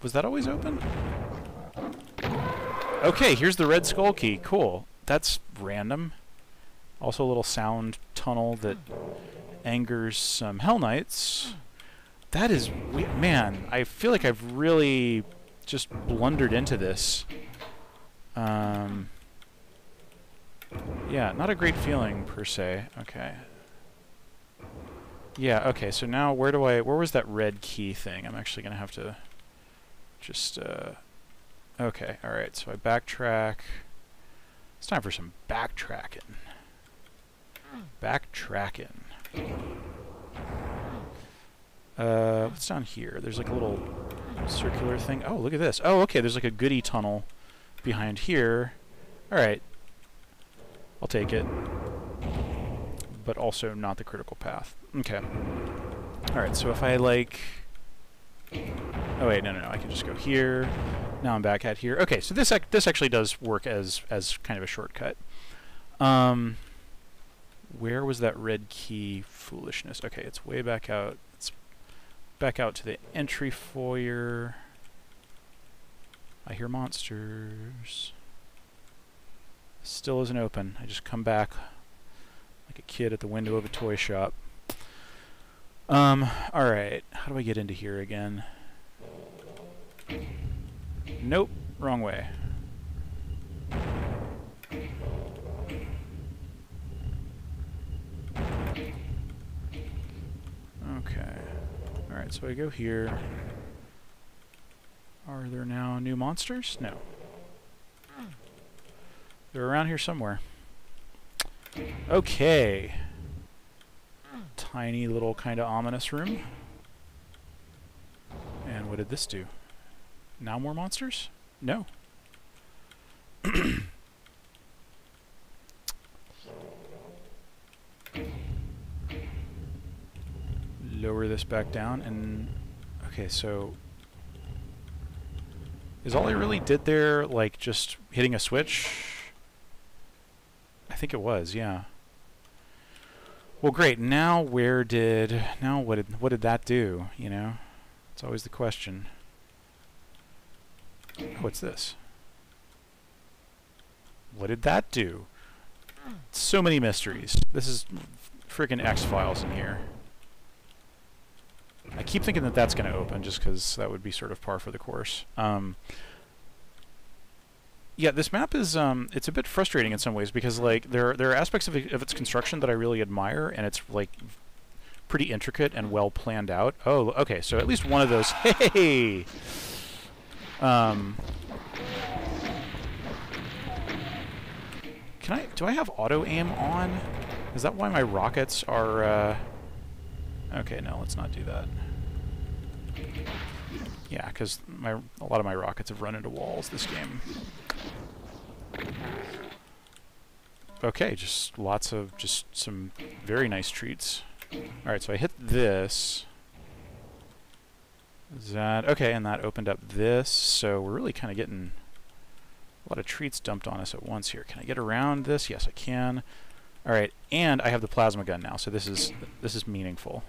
Was that always open? Okay, here's the red skull key. Cool. That's random. Also a little sound tunnel that angers some Hell Knights. That is... Man, I feel like I've really just blundered into this. Yeah, not a great feeling, per se. Okay. Yeah, okay, so now where was that red key thing? I'm actually going to have to just, okay, alright, so I backtrack. It's time for some backtracking. Backtracking. What's down here? There's like a little circular thing. Oh, look at this. Oh, okay, there's like a goodie tunnel behind here. Alright. I'll take it. But also not the critical path. Okay. Alright, so if I like... Oh wait, no, I can just go here. Now I'm back at here. Okay, so this actually does work as kind of a shortcut. Where was that red key foolishness? Okay, it's way back out. It's back out to the entry foyer. I hear monsters. Still isn't open. I just come back like a kid at the window of a toy shop. Alright. How do I get into here again? Nope. Wrong way. Okay. Alright, so I go here. Are there now new monsters? No. They're around here somewhere. Okay. Tiny little kind of ominous room. And what did this do? Now more monsters? No. Lower this back down and... Okay, so... Is all I really did there, like, just hitting a switch? I think it was, yeah. Well, great. Now what did that do, you know? It's always the question. Oh, what's this? What did that do? So many mysteries. This is freaking X-Files in here. I keep thinking that that's going to open just because that would be sort of par for the course. Yeah, this map is it's a bit frustrating in some ways because like there are aspects of its construction that I really admire, and it's like pretty intricate and well planned out. Oh, okay, so at least one of those. Hey. Do I have auto aim on? Is that why my rockets are okay, no, let's not do that. Yeah, because a lot of my rockets have run into walls this game. Okay, just some very nice treats. Alright, so I hit this. Is that... Okay, and that opened up this, so we're really kind of getting A lot of treats dumped on us at once here. Can I get around this? Yes, I can. All right, and I have the plasma gun now, so this is meaningful.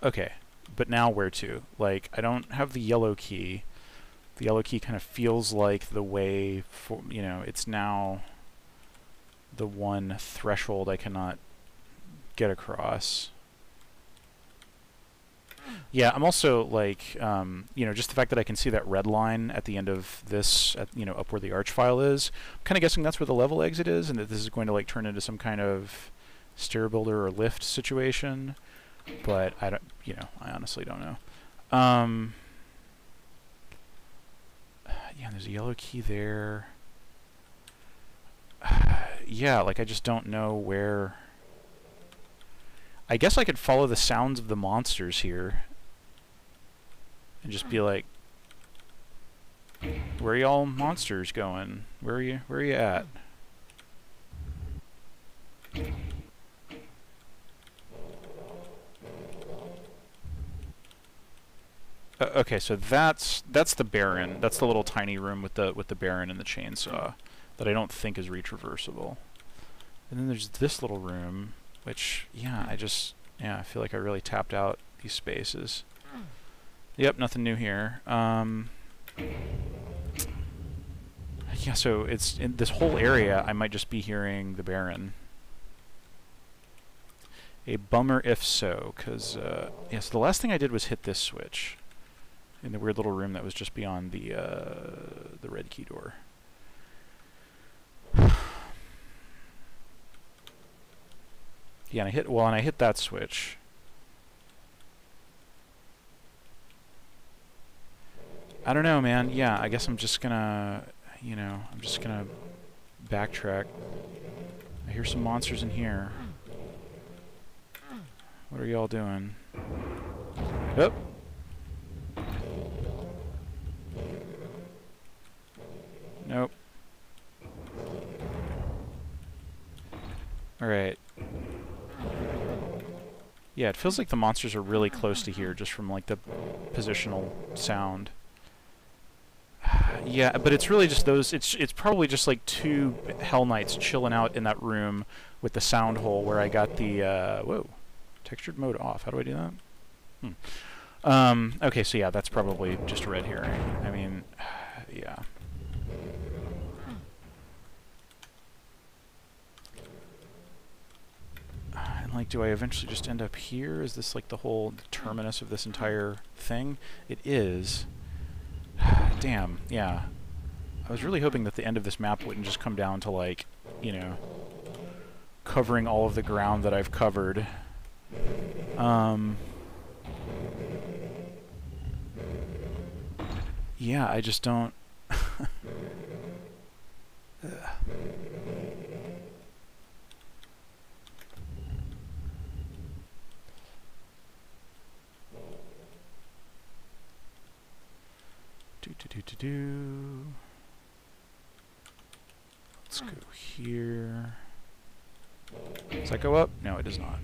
Okay, but now where to? Like, I don't have the yellow key. The yellow key kind of feels like the way for, you know, it's now the one threshold I cannot get across. Yeah, I'm also like, you know, just the fact that I can see that red line at the end of this, you know, up where the arch file is. I'm kind of guessing that's where the level exit is, and that this is going to like turn into some kind of stair builder or lift situation. But I don't, you know, I honestly don't know. Yeah, there's a yellow key there. Yeah, like I just don't know where. I guess I could follow the sounds of the monsters here and just be like, where are y'all monsters going? Where are you at? Okay, so that's the Baron. That's the little tiny room with the Baron and the chainsaw that I don't think is retraversable. And then there's this little room, which, yeah, I feel like I really tapped out these spaces. Yep, nothing new here. Yeah, so it's in this whole area, I might just be hearing the Baron. A bummer if so, because, yeah, so the last thing I did was hit this switch in the weird little room that was just beyond the red key door. Yeah, and I hit that switch. I don't know, man. Yeah, I guess I'm just gonna, you know, I'm just gonna backtrack. I hear some monsters in here. What are y'all doing? Oh. Nope. Alright. Yeah, it feels like the monsters are really close to here just from like the positional sound. Yeah, but it's really just those, it's probably just like two Hell Knights chilling out in that room with the sound hole where I got the, whoa, textured mode off. How do I do that? Okay, so yeah, that's probably just a red herring. I mean, yeah. And like, do I eventually just end up here? Is this like the whole terminus of this entire thing? It is. Damn, yeah. I was really hoping that the end of this map wouldn't just come down to like, you know, covering all of the ground that I've covered. Yeah, I just don't... Let's go here. Does that go up? No, it does not.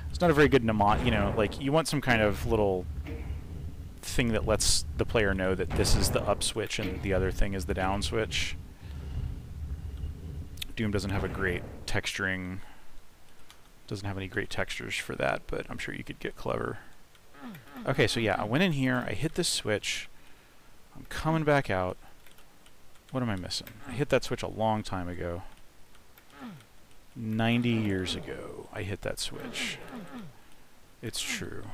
It's not a very good mnemonic, you know, like, you want some kind of little thing that lets the player know that this is the up switch and the other thing is the down switch. Doom doesn't have a great texturing, doesn't have any great textures for that, but I'm sure you could get clever. Okay, so yeah, I went in here, I hit this switch, I'm coming back out. What am I missing? I hit that switch a long time ago. 90 years ago, I hit that switch. It's true.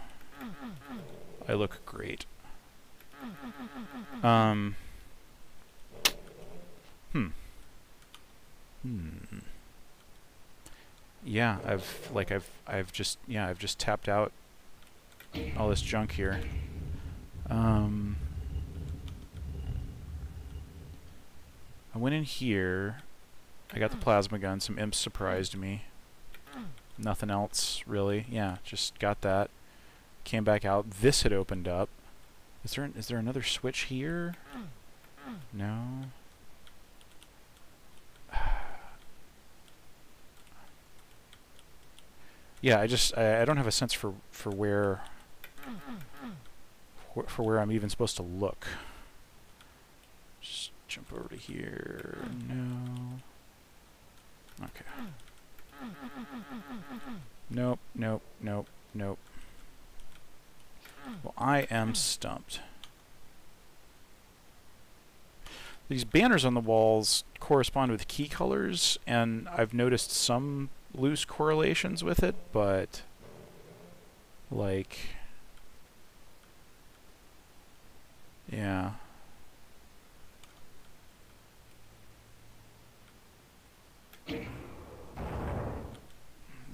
I look great. Yeah, I've just tapped out all this junk here. I went in here. I got the plasma gun. Some imps surprised me. Nothing else, really. Yeah, just got that. Came back out. This had opened up. Is there another switch here? No. Yeah, I don't have a sense for where for where I'm even supposed to look. Just jump over to here. No. Okay. Nope, nope, nope, nope. Well, I am stumped. These banners on the walls correspond with key colors, and I've noticed some loose correlations with it, but like, yeah.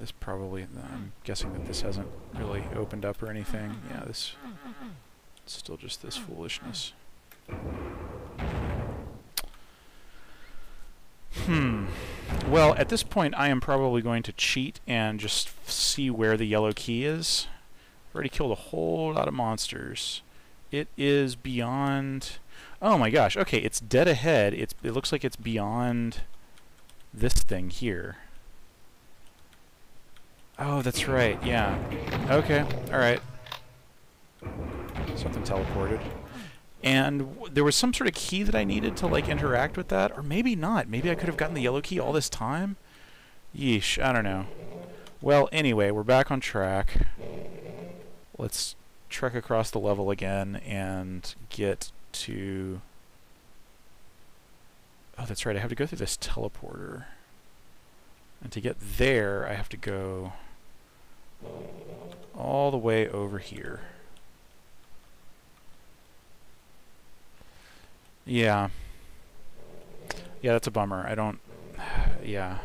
This probably, I'm guessing that this hasn't really opened up or anything. Yeah, this, it's still just this foolishness. Well, at this point, I am probably going to cheat and just see where the yellow key is. I've already killed a whole lot of monsters. It is beyond... Oh my gosh, okay, it's dead ahead. It looks like it's beyond this thing here. Oh, that's right, yeah. Okay, alright. Something teleported. And there was some sort of key that I needed to, like, interact with that. Or maybe not. Maybe I could have gotten the yellow key all this time? Yeesh, I don't know. Well, anyway, we're back on track. Let's trek across the level again and get to... Oh, that's right, I have to go through this teleporter. And to get there, I have to go all the way over here. Yeah. Yeah, that's a bummer. I don't... Yeah.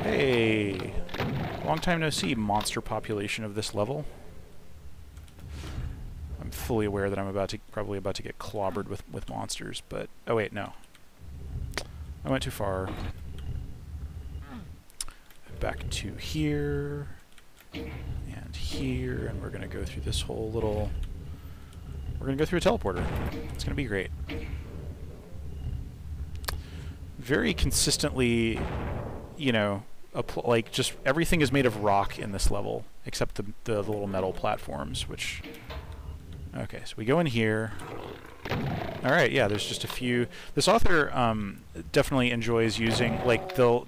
Hey! Long time no see, monster population of this level. I'm fully aware that I'm probably about to get clobbered with monsters, but... Oh wait, no. I went too far. Back to here. And here, and we're gonna go through this whole little... We're going to go through a teleporter. It's going to be great. Very consistently, you know, like, just everything is made of rock in this level, except the little metal platforms, which... Okay, so we go in here. Alright, yeah, there's just a few... This author definitely enjoys using, like, they'll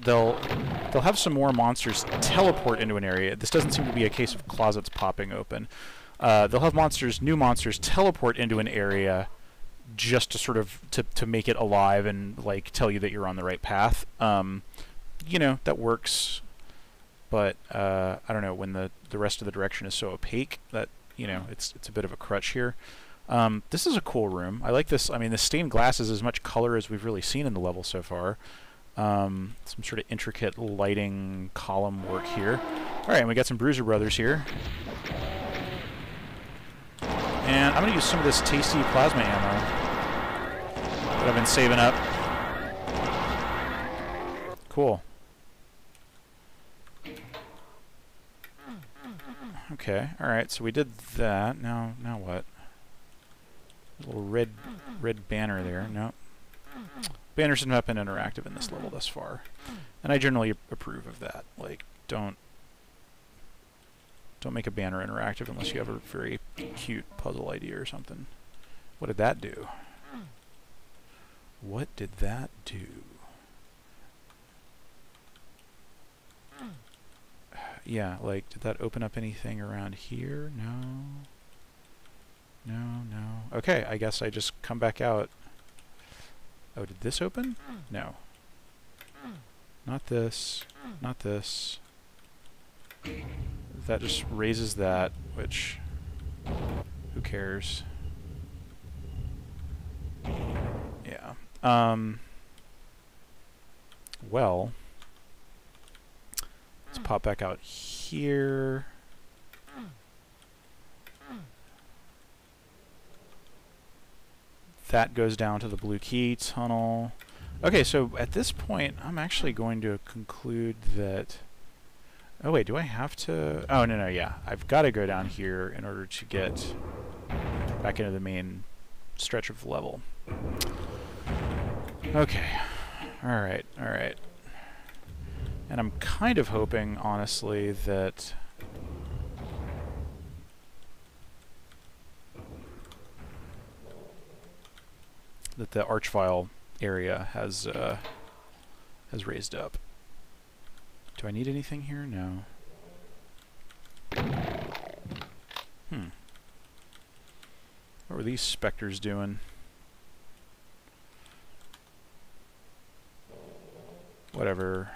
have some more monsters teleport into an area. This doesn't seem to be a case of closets popping open. They'll have new monsters teleport into an area just to sort of, to make it alive and, like, tell you that you're on the right path. You know, that works, but, I don't know, when the rest of the direction is so opaque that, you know, it's a bit of a crutch here. This is a cool room. I like this. I mean, the stained glass is as much color as we've really seen in the level so far. Some sort of intricate lighting column work here. Alright, and we got some Bruiser Brothers here. And I'm going to use some of this tasty plasma ammo that I've been saving up. Cool. Okay, alright, so we did that. Now what? A little red banner there. No. Banners have not been interactive in this level thus far. And I generally approve of that. Like, don't make a banner interactive unless you have a very cute puzzle idea or something. What did that do? What did that do? Yeah, like, did that open up anything around here? No. No. Okay, I guess I just come back out. Oh, did this open? No. Not this. Not this. That just raises that, which... Who cares? Yeah. Well... Let's pop back out here. That goes down to the blue key tunnel. Okay, so at this point, I'm actually going to conclude that... Oh wait, do I have to... Oh, no, yeah. I've got to go down here in order to get back into the main stretch of the level. Okay. Alright. And I'm kind of hoping, honestly, that... that the arch file area has raised up. Do I need anything here? No. What were these specters doing? Whatever.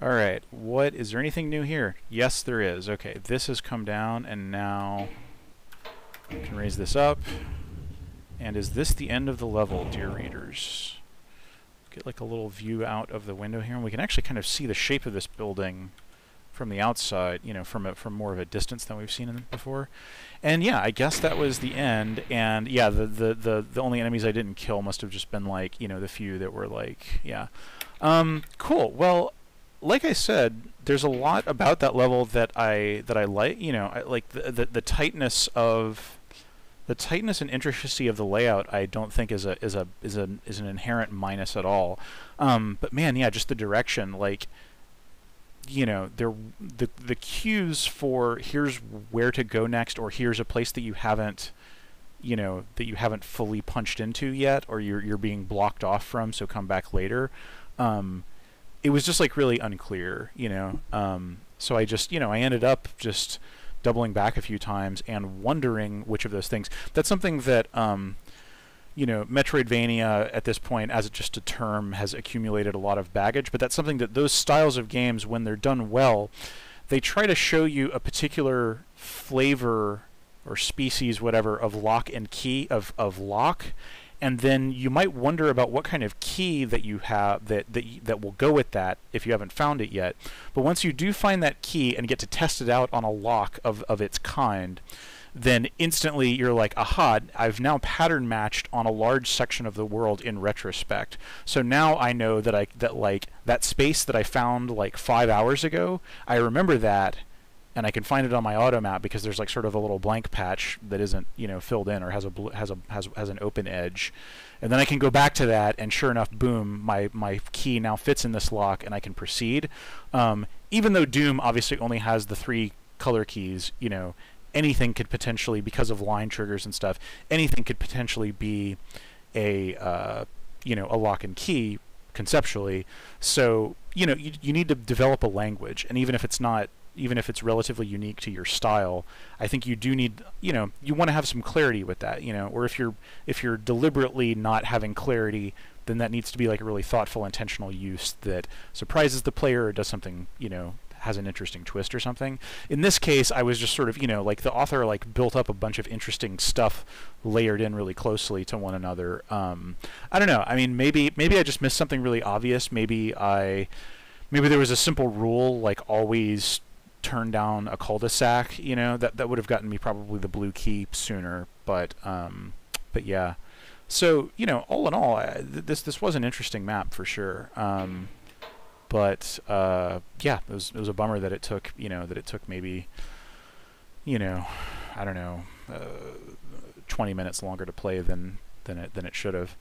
Alright, is there anything new here? Yes, there is. Okay, this has come down, and now I can raise this up. And is this the end of the level, dear readers? Get like a little view out of the window here, and we can actually kind of see the shape of this building from the outside, you know, from more of a distance than we've seen before. And yeah, I guess that was the end. And yeah, the only enemies I didn't kill must have just been like, you know, the few that were like, yeah. Cool. Well, like I said, there's a lot about that level that I like. You know, I like the tightness of the tightness and intricacy of the layout. I don't think is an inherent minus at all. But man, yeah, just the direction, like, you know, the cues for here's where to go next, or here's a place that you haven't, you know, that you haven't fully punched into yet, or you're being blocked off from, so come back later. It was just like really unclear, you know. So I just, you know, I ended up just doubling back a few times and wondering which of those things. That's something that you know, Metroidvania at this point, as just a term, has accumulated a lot of baggage, but that's something that those styles of games, when they're done well, they try to show you a particular flavor or species, whatever, of lock and key, of lock, and then you might wonder about what kind of key that you have that will go with that if you haven't found it yet. But once you do find that key and get to test it out on a lock of its kind, then instantly you're like, aha, I've now pattern matched on a large section of the world in retrospect. So now I know that like that space that I found like 5 hours ago, I remember that, and I can find it on my auto map because there's like sort of a little blank patch that isn't, you know, filled in or has an open edge. And then I can go back to that, and sure enough, boom, my key now fits in this lock and I can proceed. Even though Doom obviously only has the 3 color keys, you know, anything could potentially, because of line triggers and stuff, anything could potentially be a you know, a lock and key conceptually. So, you know, you need to develop a language, and even if it's relatively unique to your style, I think you do need, you know, you want to have some clarity with that, you know. Or if you're deliberately not having clarity, then that needs to be like a really thoughtful, intentional use that surprises the player or does something, you know, has an interesting twist or something. In this case, I was just sort of, you know, like the author like built up a bunch of interesting stuff layered in really closely to one another. I don't know. I mean, maybe I just missed something really obvious. Maybe there was a simple rule, like always turn down a cul-de-sac, you know, that would have gotten me probably the blue key sooner. But yeah. So, you know, all in all, this was an interesting map for sure. But yeah, it was a bummer that it took, you know, maybe, you know, I don't know, 20 minutes longer to play than it should have.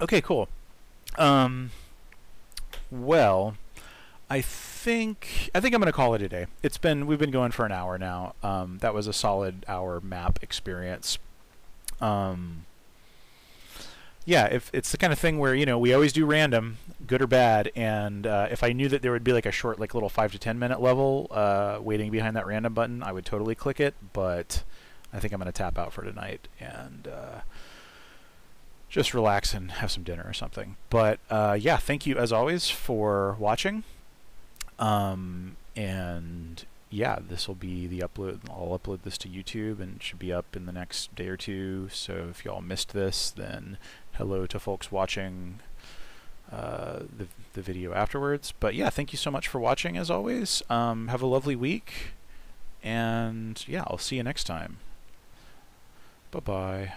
Okay, cool. Well, I think I'm gonna call it a day. We've been going for an hour now. That was a solid hour map experience. Yeah, if it's the kind of thing where, you know, we always do random, good or bad, and if I knew that there would be like a short, like little 5 to 10 minute level waiting behind that random button, I would totally click it. But I think I'm gonna tap out for tonight and just relax and have some dinner or something. But yeah, thank you as always for watching. And yeah, this will be the upload. I'll upload this to YouTube and it should be up in the next day or two. So if y'all missed this, then hello to folks watching the video afterwards. But yeah, thank you so much for watching as always. Have a lovely week, and yeah, I'll see you next time. Bye-bye.